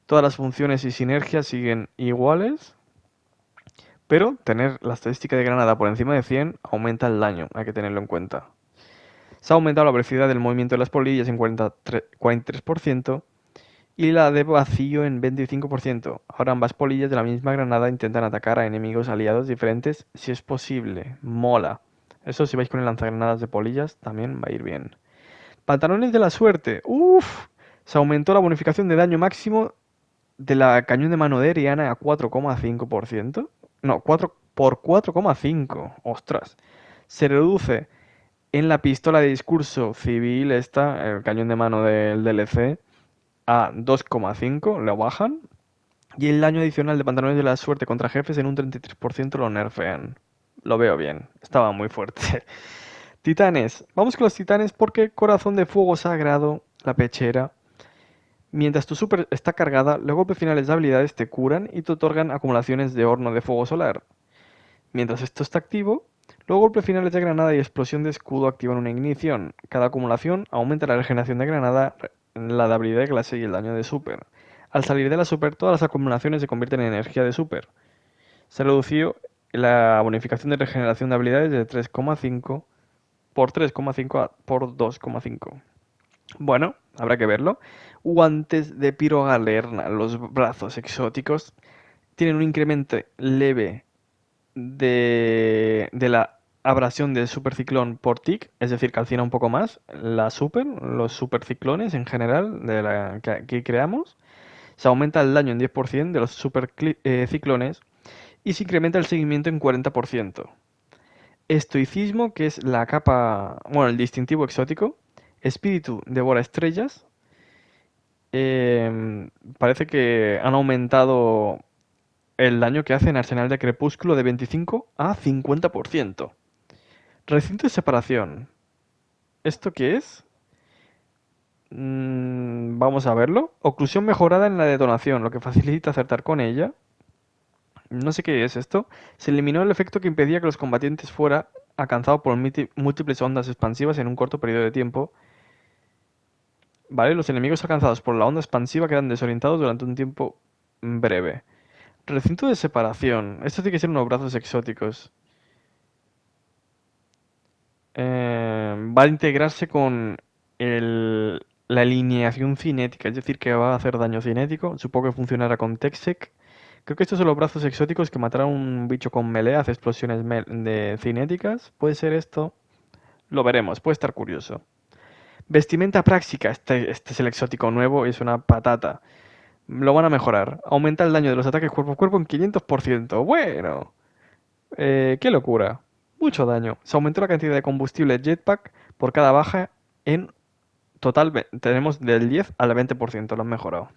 Todas las funciones y sinergias siguen iguales, pero tener la estadística de granada por encima de 100 aumenta el daño, hay que tenerlo en cuenta. Se ha aumentado la velocidad del movimiento de las polillas en 43% y la de vacío en 25%. Ahora ambas polillas de la misma granada intentan atacar a enemigos aliados diferentes si es posible. Mola. Eso si vais con el lanzagranadas de polillas también va a ir bien. Pantalones de la suerte. Uff. Se aumentó la bonificación de daño máximo de la cañón de mano de Eriana a 4,5%. No, 4 por 4,5. Ostras. Se reduce en la pistola de discurso civil, el cañón de mano del DLC, a 2,5, lo bajan. Y el daño adicional de pantalones de la suerte contra jefes en un 33% lo nerfean. Lo veo bien, estaba muy fuerte. Titanes, vamos con los titanes porque corazón de fuego sagrado, la pechera. Mientras tu super está cargada, los golpes finales de habilidades te curan y te otorgan acumulaciones de horno de fuego solar. Mientras esto está activo, los golpes finales de granada y explosión de escudo activan una ignición. Cada acumulación aumenta la regeneración de granada, la de habilidad de clase y el daño de super. Al salir de la super, todas las acumulaciones se convierten en energía de super. Se ha reducido la bonificación de regeneración de habilidades de 3,5 por 3,5 por 2,5. Bueno, habrá que verlo. Guantes de Pyrogalerna, los brazos exóticos, tienen un incremento leve de la abrasión del superciclón por tic, es decir, calcina un poco más los superciclones en general que creamos. Se aumenta el daño en 10% de los superciclones y se incrementa el seguimiento en 40%. Estoicismo, que es la capa, bueno, el distintivo exótico. Espíritu devora estrellas. Parece que han aumentado el daño que hace en Arsenal de Crepúsculo de 25 a 50%. Recinto de separación. ¿Esto qué es? Vamos a verlo. Oclusión mejorada en la detonación, lo que facilita acertar con ella. No sé qué es esto. Se eliminó el efecto que impedía que los combatientes fueran alcanzados por múltiples ondas expansivas en un corto periodo de tiempo. Vale, los enemigos alcanzados por la onda expansiva quedan desorientados durante un tiempo breve. Recinto de separación. Esto tiene que ser unos brazos exóticos. Va a integrarse con la alineación cinética, es decir, que va a hacer daño cinético. Supongo que funcionará con Texec. Creo que estos son los brazos exóticos que matarán a un bicho con melee, hace explosiones de cinéticas. ¿Puede ser esto? Lo veremos, puede estar curioso. Vestimenta práctica. Este es el exótico nuevo y es una patata. Lo van a mejorar. Aumenta el daño de los ataques cuerpo a cuerpo en 500%. Bueno. Qué locura. Mucho daño. Se aumentó la cantidad de combustible jetpack por cada baja en total. Tenemos del 10 al 20%. Lo han mejorado.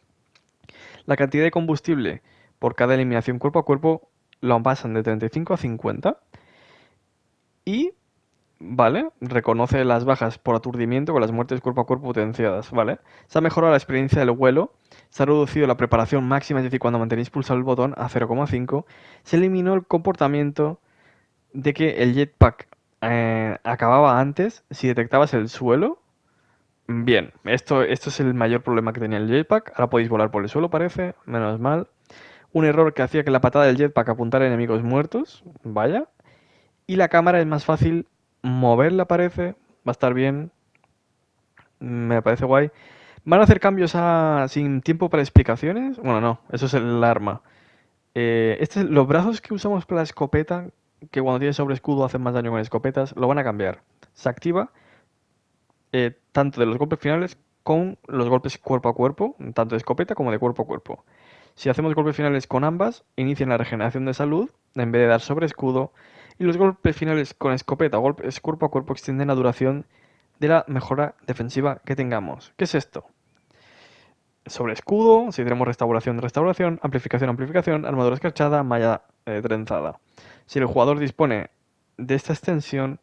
La cantidad de combustible por cada eliminación cuerpo a cuerpo lo pasan de 35 a 50. Y, vale, reconoce las bajas por aturdimiento con las muertes cuerpo a cuerpo potenciadas, ¿vale? Se ha mejorado la experiencia del vuelo. Se ha reducido la preparación máxima, es decir, cuando mantenéis pulsado el botón a 0,5. Se eliminó el comportamiento de que el jetpack acababa antes si detectabas el suelo. Bien, esto es el mayor problema que tenía el jetpack. Ahora podéis volar por el suelo, parece. Menos mal. Un error que hacía que la patada del jetpack apuntara a enemigos muertos. Vaya. Y la cámara es más fácil moverla, parece. Va a estar bien. Me parece guay. ¿Van a hacer cambios sin tiempo para explicaciones? Bueno, no, eso es el arma. Los brazos que usamos para la escopeta, que cuando tienes sobre escudo hacen más daño con escopetas, lo van a cambiar. Se activa tanto de los golpes finales con los golpes cuerpo a cuerpo, tanto de escopeta como de cuerpo a cuerpo. Si hacemos golpes finales con ambas, inician la regeneración de salud en vez de dar sobre escudo, y los golpes finales con escopeta o golpes cuerpo a cuerpo extienden la duración de la mejora defensiva que tengamos. ¿Qué es esto? Sobre escudo, si tenemos restauración, restauración, amplificación, amplificación, armadura escarchada, malla trenzada. Si el jugador dispone de esta extensión,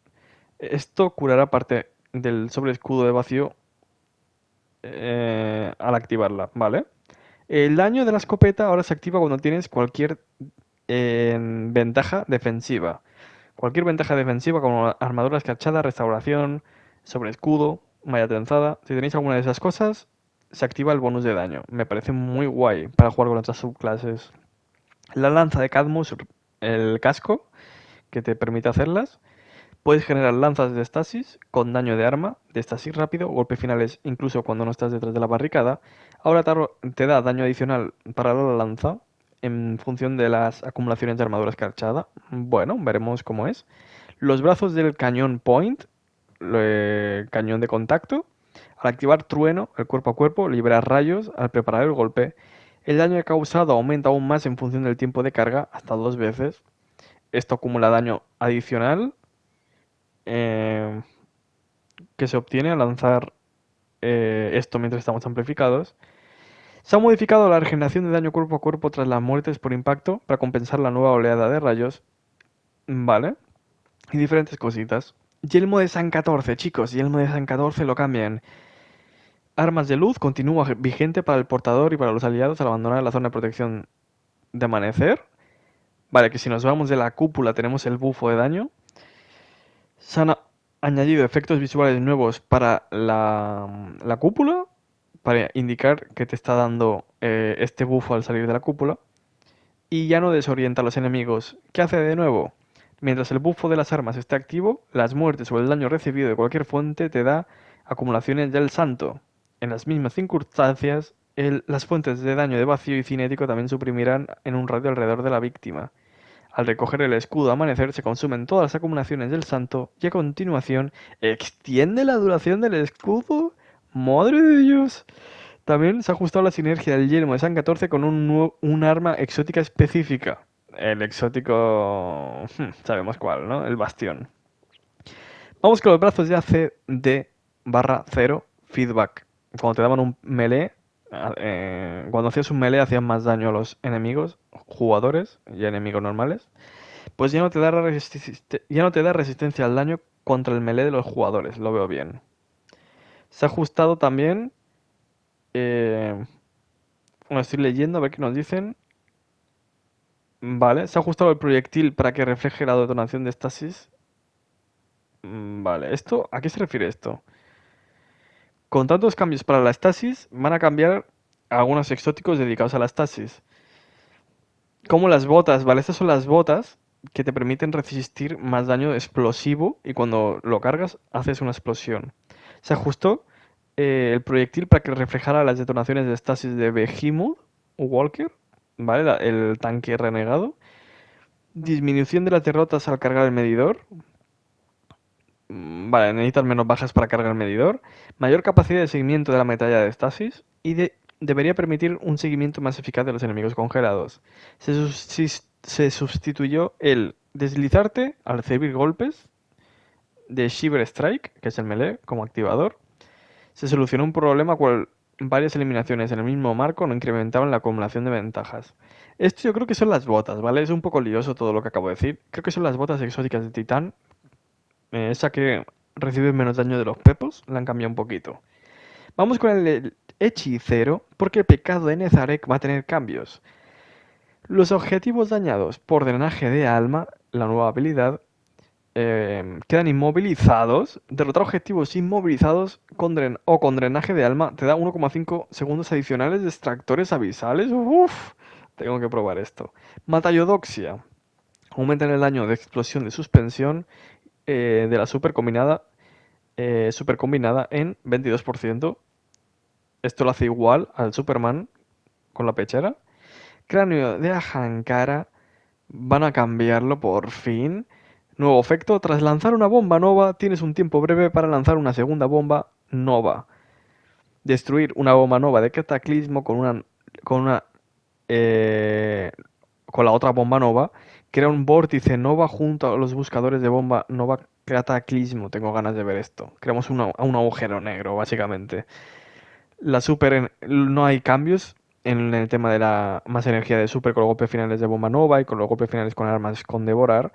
esto curará parte del sobre escudo de vacío al activarla, ¿vale? El daño de la escopeta ahora se activa cuando tienes cualquier ventaja defensiva. Cualquier ventaja defensiva como armadura escarchada, restauración, sobre escudo, malla trenzada. Si tenéis alguna de esas cosas, se activa el bonus de daño. Me parece muy guay para jugar con otras subclases. La lanza de Cadmus, el casco, que te permite hacerlas. Puedes generar lanzas de estasis con daño de arma, de estasis rápido, golpes finales incluso cuando no estás detrás de la barricada. Ahora te da daño adicional para la lanza en función de las acumulaciones de armadura escarchada. Bueno, veremos cómo es. Los brazos del cañón point, cañón de contacto. Al activar trueno, el cuerpo a cuerpo, libera rayos al preparar el golpe. El daño causado aumenta aún más en función del tiempo de carga, hasta 2 veces. Esto acumula daño adicional eh, que se obtiene al lanzar esto mientras estamos amplificados. Se ha modificado la regeneración de daño cuerpo a cuerpo tras las muertes por impacto para compensar la nueva oleada de rayos. Vale. Y diferentes cositas. Yelmo de San 14, chicos. Yelmo de San 14 lo cambian. Armas de luz continúa vigente para el portador y para los aliados al abandonar la zona de protección de amanecer. Vale, que si nos vamos de la cúpula tenemos el bufo de daño. Se han añadido efectos visuales nuevos para la cúpula, para indicar que te está dando este buffo al salir de la cúpula. Y ya no desorienta a los enemigos. ¿Qué hace de nuevo? Mientras el buffo de las armas esté activo, las muertes o el daño recibido de cualquier fuente te da acumulaciones del santo. En las mismas circunstancias, las fuentes de daño de vacío y cinético también suprimirán en un radio alrededor de la víctima. Al recoger el escudo amanecer se consumen todas las acumulaciones del santo y a continuación extiende la duración del escudo. ¡Madre de Dios! También se ha ajustado la sinergia del yelmo de San 14 con un arma exótica específica. El exótico... sabemos cuál, ¿no? El bastión. Vamos con los brazos de AC/0 feedback. Cuando te daban un melee, cuando hacías un melee hacías más daño a los enemigos, jugadores y enemigos normales. Pues ya no te da resistencia al daño contra el melee de los jugadores, lo veo bien. Se ha ajustado también... bueno, estoy leyendo a ver qué nos dicen. Vale, se ha ajustado el proyectil para que refleje la detonación de estasis. Vale, ¿a qué se refiere esto? Con tantos cambios para la estasis, van a cambiar algunos exóticos dedicados a la estasis. Como las botas, ¿vale? Estas son las botas que te permiten resistir más daño explosivo y cuando lo cargas haces una explosión. Se ajustó el proyectil para que reflejara las detonaciones de estasis de Behemoth Walker, ¿vale? El tanque renegado. Disminución de las derrotas al cargar el medidor. Vale, necesitas menos bajas para cargar el medidor. Mayor capacidad de seguimiento de la medalla de estasis. Debería permitir un seguimiento más eficaz de los enemigos congelados. Se sustituyó el deslizarte al recibir golpes de Shiver Strike, que es el melee, como activador. Se solucionó un problema cual varias eliminaciones en el mismo marco no incrementaban la acumulación de ventajas. Esto yo creo que son las botas, ¿vale? Es un poco lioso todo lo que acabo de decir. Creo que son las botas exóticas de Titán. Esa que recibe menos daño de los pepos, la han cambiado un poquito. Vamos con el hechicero, porque el pecado de Nezarec va a tener cambios. Los objetivos dañados por drenaje de alma, la nueva habilidad, quedan inmovilizados. Derrotar objetivos inmovilizados con drenaje de alma te da 1,5 segundos adicionales de extractores abisales. Uf, tengo que probar esto. Matayodoxia. Aumentan el daño de explosión de suspensión de la super combinada en 22%. Esto lo hace igual al Superman con la pechera. Cráneo de Ahankara. Van a cambiarlo por fin. Nuevo efecto. Tras lanzar una bomba nova, tienes un tiempo breve para lanzar una segunda bomba nova. Destruir una bomba nova de cataclismo con una eh, con la otra bomba nova. Crea un vórtice nova junto a los buscadores de bomba nova cataclismo. Tengo ganas de ver esto. Creamos un agujero negro, básicamente. La super no hay cambios en el tema de la más energía de super con los golpes finales de bomba nova y con los golpes finales con armas con devorar.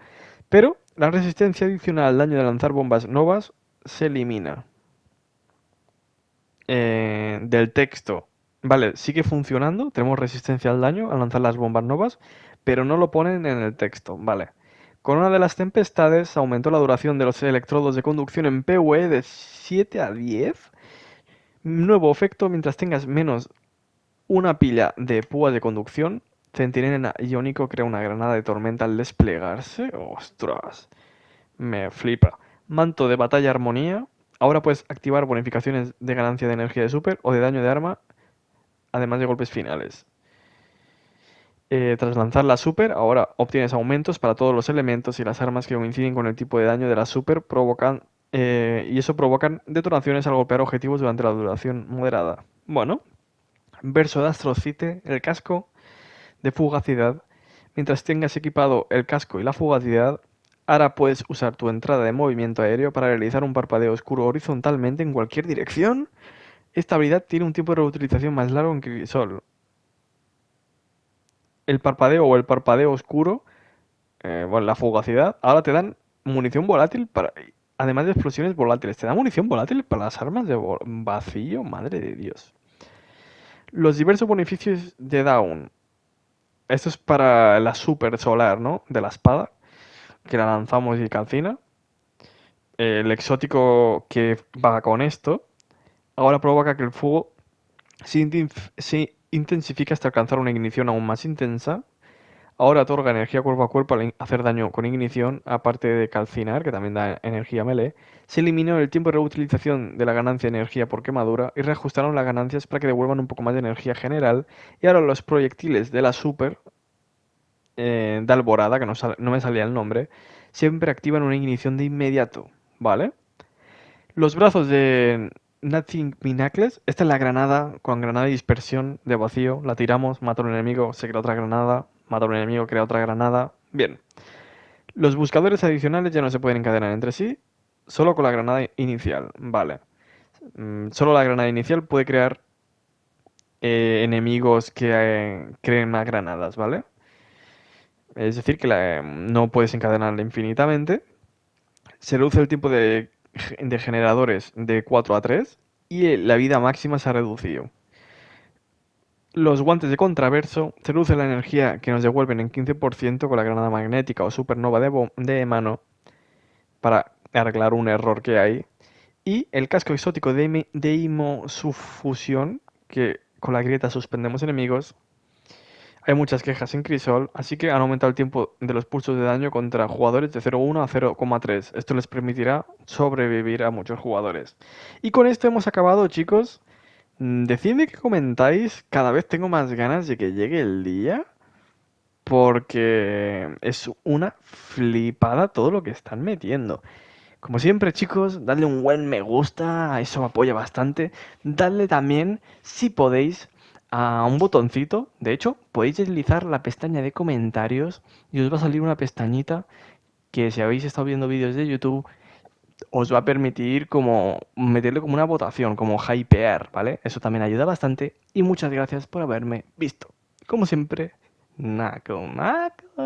Pero la resistencia adicional al daño de lanzar bombas novas se elimina. Del texto. Vale, sigue funcionando. Tenemos resistencia al daño al lanzar las bombas novas, pero no lo ponen en el texto. Vale. Con una de las tempestades aumentó la duración de los electrodos de conducción en PvE de 7 a 10. Nuevo efecto, mientras tengas menos una pila de púas de conducción, Centinela Iónico crea una granada de tormenta al desplegarse. ¡Ostras! Me flipa. Manto de batalla armonía. Ahora puedes activar bonificaciones de ganancia de energía de super o de daño de arma, además de golpes finales. Tras lanzar la super, ahora obtienes aumentos para todos los elementos y las armas que coinciden con el tipo de daño de la super y eso provocan detonaciones al golpear objetivos durante la duración moderada. Bueno, verso de Astrocite, el casco de fugacidad. Mientras tengas equipado el casco y la fugacidad, ahora puedes usar tu entrada de movimiento aéreo para realizar un parpadeo oscuro horizontalmente en cualquier dirección. Esta habilidad tiene un tiempo de reutilización más largo en Crisol. El parpadeo o el parpadeo oscuro, bueno, la fugacidad, ahora te dan munición volátil para... Además de explosiones volátiles, te da munición volátil para las armas de vacío, madre de Dios. Los diversos beneficios de Dawn. Esto es para la super solar, ¿no? De la espada, que la lanzamos y calcina. El exótico que va con esto, ahora provoca que el fuego se intensifique hasta alcanzar una ignición aún más intensa. Ahora otorga energía cuerpo a cuerpo al hacer daño con ignición, aparte de calcinar, que también da energía melee. Se eliminó el tiempo de reutilización de la ganancia de energía por quemadura y reajustaron las ganancias para que devuelvan un poco más de energía general. Y ahora los proyectiles de la super de Alborada, que no me salía el nombre, siempre activan una ignición de inmediato, ¿vale? Los brazos de Nothing Pinacles, esta es la granada con granada de dispersión de vacío, la tiramos, mata a un enemigo, se crea otra granada, mata a un enemigo, crea otra granada. Bien, los buscadores adicionales ya no se pueden encadenar entre sí, solo con la granada inicial, vale. Solo la granada inicial puede crear enemigos que creen más granadas, ¿vale? Es decir, que no puedes encadenarla infinitamente. Se reduce el tiempo de generadores de 4 a 3 y la vida máxima se ha reducido. Los guantes de contraverso se reduce la energía que nos devuelven en 15% con la granada magnética o supernova de mano para arreglar un error que hay. Y el casco exótico de Imo-Sufusión, que con la grieta suspendemos enemigos. Hay muchas quejas en Crisol, así que han aumentado el tiempo de los pulsos de daño contra jugadores de 0,1 a 0,3. Esto les permitirá sobrevivir a muchos jugadores. Y con esto hemos acabado, chicos. Decidme qué comentáis. Cada vez tengo más ganas de que llegue el día. Porque es una flipada todo lo que están metiendo. Como siempre, chicos, dadle un buen me gusta, eso me apoya bastante. Dadle también, si podéis, a un botoncito. De hecho, podéis deslizar la pestaña de comentarios y os va a salir una pestañita que si habéis estado viendo vídeos de YouTube os va a permitir como meterle como una votación, como hypear, ¿vale? Eso también ayuda bastante y muchas gracias por haberme visto. Como siempre, Naco Maco.